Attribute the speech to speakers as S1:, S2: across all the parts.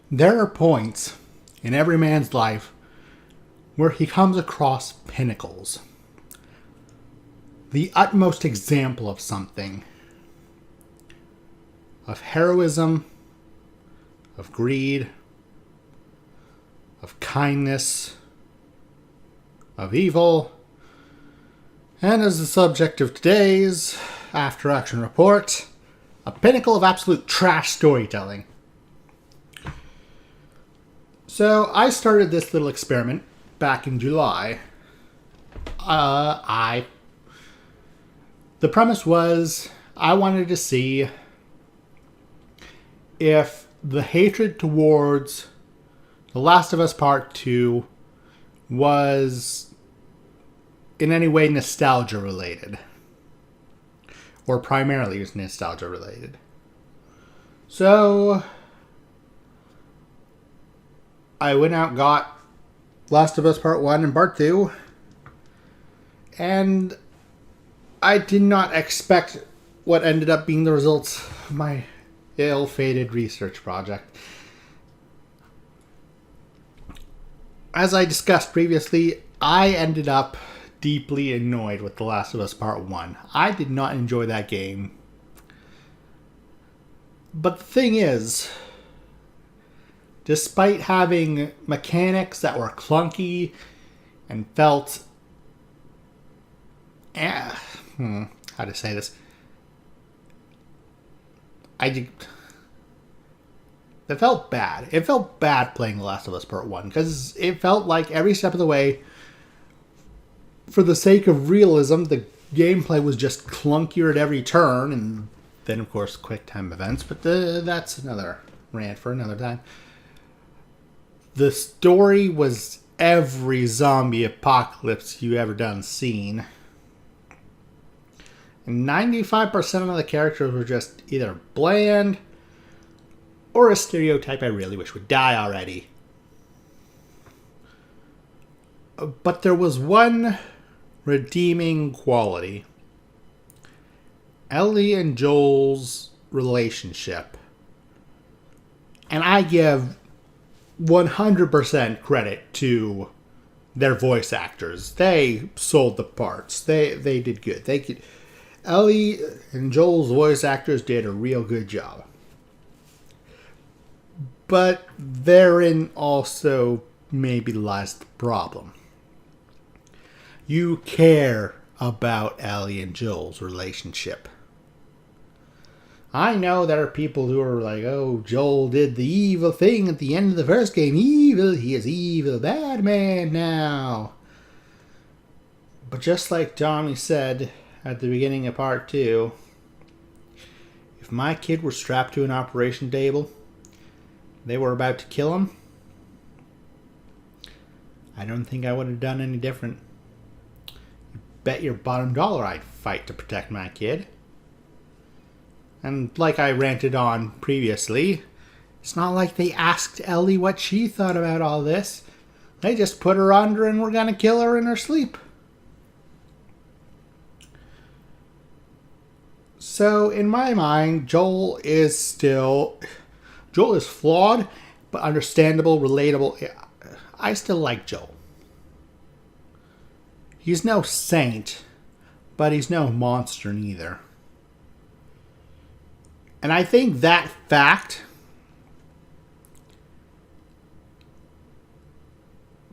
S1: There are points in every man's life where he comes across pinnacles. The utmost example of something. Of heroism, of greed, of kindness, of evil, and as the subject of today's After Action Report, a pinnacle of absolute trash storytelling. So I started this little experiment back in July. The premise was I wanted to see if the hatred towards The Last of Us Part 2 was in any way nostalgia related. Or primarily was nostalgia related. So I went out and got Last of Us Part 1 and Part 2. And I did not expect what ended up being the results of my ill-fated research project. As I discussed previously, I ended up deeply annoyed with The Last of Us Part 1. I did not enjoy that game. But the thing is, despite having mechanics that were clunky and felt... how to say this? It felt bad. It felt bad playing The Last of Us Part 1 because it felt like every step of the way, for the sake of realism, the gameplay was just clunkier at every turn, and then of course quick time events, but that's another rant for another time. The story was every zombie apocalypse you ever done seen. And 95% of the characters were just either bland or a stereotype I really wish would die already. But there was one redeeming quality. Ellie and Joel's relationship. And I give 100% credit to their voice actors. They sold the parts. They did good. Ellie and Joel's voice actors did a real good job. But therein also maybe lies the problem. You care about Ellie and Joel's relationship. I know there are people who are like, oh, Joel did the evil thing at the end of the first game. Evil, he is evil, bad man now. But just like Tommy said at the beginning of Part 2, if my kid were strapped to an operation table, they were about to kill him, I don't think I would have done any different. You bet your bottom dollar I'd fight to protect my kid. And like I ranted on previously, it's not like they asked Ellie what she thought about all this. They just put her under and were gonna kill her in her sleep. So in my mind, Joel is flawed, but understandable, relatable. I still like Joel. He's no saint, but he's no monster neither. And I think that fact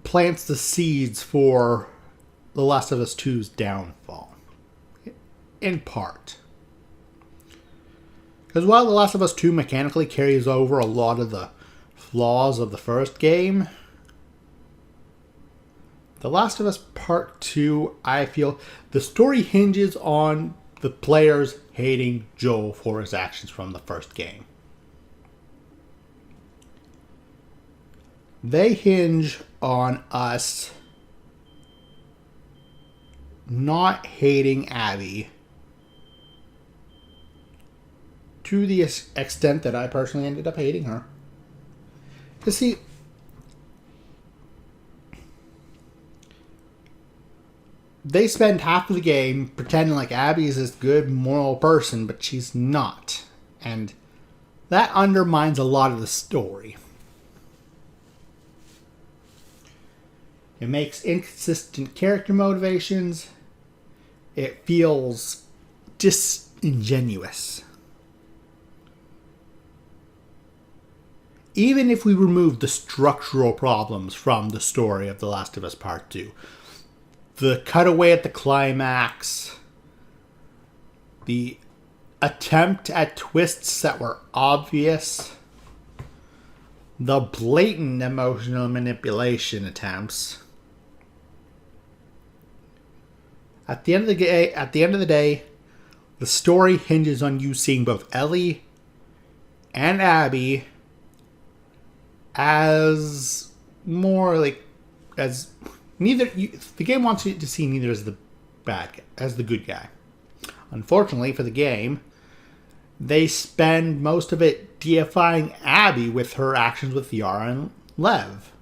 S1: plants the seeds for The Last of Us 2's downfall. In part. Because while The Last of Us 2 mechanically carries over a lot of the flaws of the first game, The Last of Us Part 2, I feel, the story hinges on the players hating Joel for his actions from the first game. They hinge on us not hating Abby to the extent that I personally ended up hating her. You see, they spend half of the game pretending like Abby is this good moral person, but she's not. And that undermines a lot of the story. It makes inconsistent character motivations. It feels disingenuous. Even if we remove the structural problems from the story of The Last of Us Part 2, the cutaway at the climax, the attempt at twists that were obvious, the blatant emotional manipulation attempts, at the end of the day, the story hinges on you seeing both Ellie and Abby as more like as neither the game wants you to see neither as the bad guy, as the good guy. Unfortunately for the game, they spend most of it deifying Abby with her actions with Yara and Lev.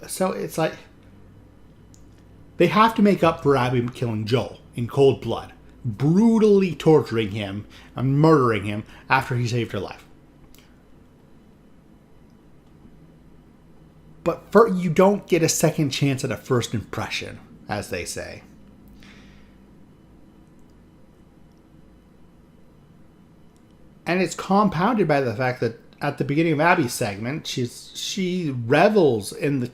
S1: So it's like they have to make up for Abby killing Joel in cold blood, brutally torturing him and murdering him after he saved her life. But you don't get a second chance at a first impression, as they say. And it's compounded by the fact that at the beginning of Abby's segment, she revels in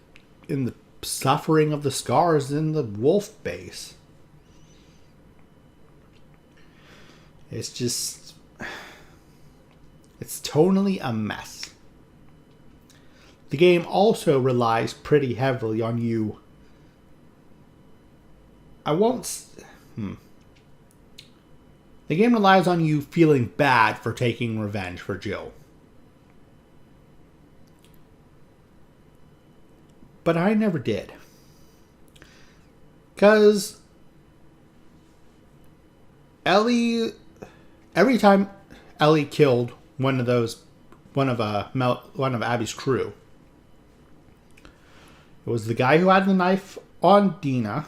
S1: the suffering of the scars in the wolf base. It's tonally a mess. The game also relies pretty heavily on you. The game relies on you feeling bad for taking revenge for Jill. But I never did. Because Ellie, every time Ellie killed one of Abby's crew, it was the guy who had the knife on Dina.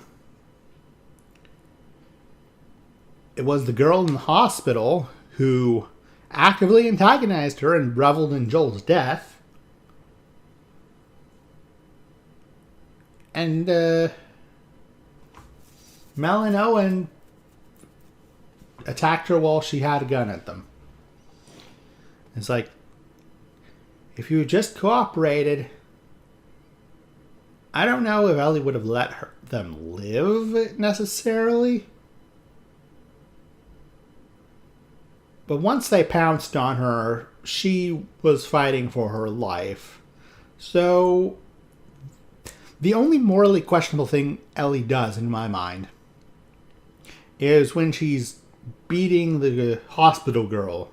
S1: It was the girl in the hospital who actively antagonized her and reveled in Joel's death. And Mel and Owen attacked her while she had a gun at them. It's like, if you had just cooperated, I don't know if Ellie would have let them live necessarily. But once they pounced on her, she was fighting for her life. So the only morally questionable thing Ellie does, in my mind, is when she's beating the hospital girl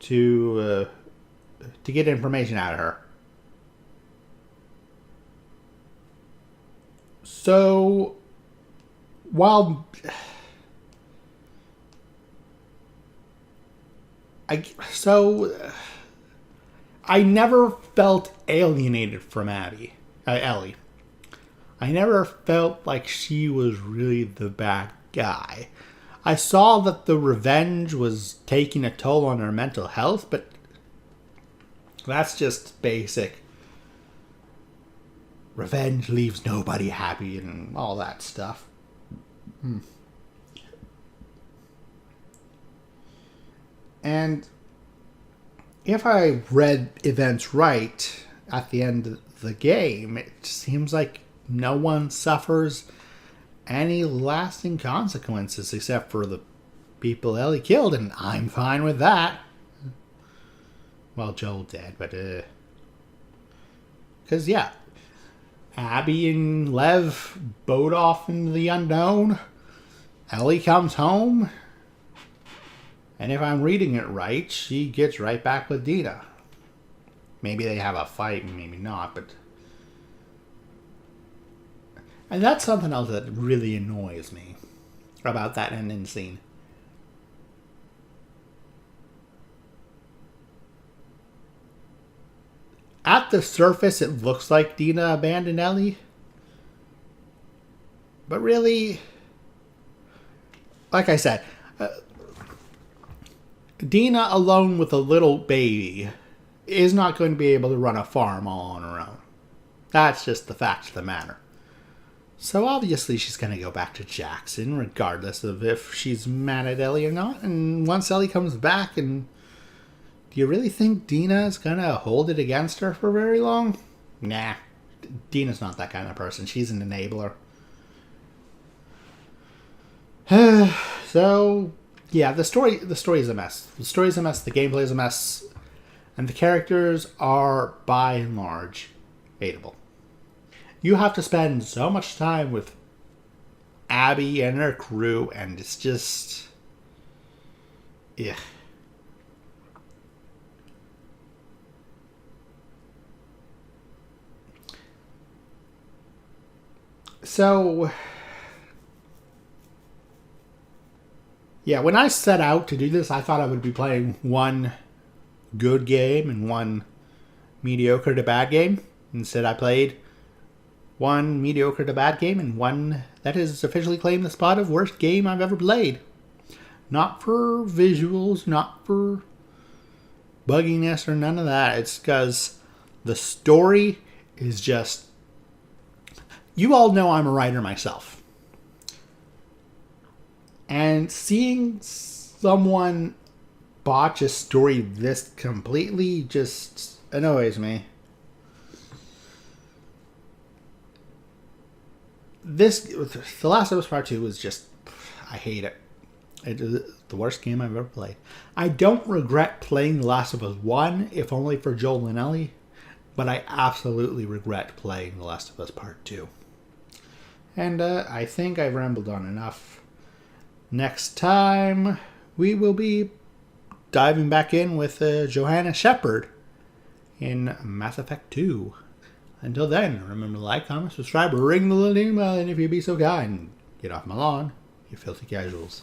S1: to get information out of her. So, I never felt alienated from Ellie. I never felt like she was really the bad guy. I saw that the revenge was taking a toll on her mental health, but that's just basic. Revenge leaves nobody happy and all that stuff. And if I read events right at the end of the game, it seems like no one suffers any lasting consequences except for the people Ellie killed, and I'm fine with that. Well, Joel did, but because yeah, Abby and Lev boat off into the unknown. Ellie comes home, and if I'm reading it right, she gets right back with Dina. Maybe they have a fight, maybe not, but... And that's something else that really annoys me about that ending scene. At the surface, it looks like Dina abandoned Ellie. But really, like I said, Dina alone with a little baby is not going to be able to run a farm all on her own. That's just the fact of the matter. So obviously she's going to go back to Jackson, regardless of if she's mad at Ellie or not. And once Ellie comes back, and do you really think Dina's going to hold it against her for very long? Nah. Dina's not that kind of person. She's an enabler. So, yeah, the story is a mess. The story is a mess, the gameplay is a mess, and the characters are, by and large, hateable. You have to spend so much time with Abby and her crew, and it's just... yeah. So... yeah, when I set out to do this, I thought I would be playing one good game and one mediocre to bad game. Instead, I played one mediocre to bad game and one that has officially claimed the spot of worst game I've ever played. Not for visuals, not for bugginess or none of that. It's because the story is just... you all know I'm a writer myself. And seeing someone botch a story this completely just annoys me. The Last of Us Part 2 was just... I hate it. It is the worst game I've ever played. I don't regret playing The Last of Us 1, if only for Joel and Ellie, but I absolutely regret playing The Last of Us Part 2. And I think I've rambled on enough. Next time, we will be diving back in with Johanna Shepard in Mass Effect 2. Until then, remember to like, comment, subscribe, ring the little ding bell, and if you'd be so kind, get off my lawn, you filthy casuals.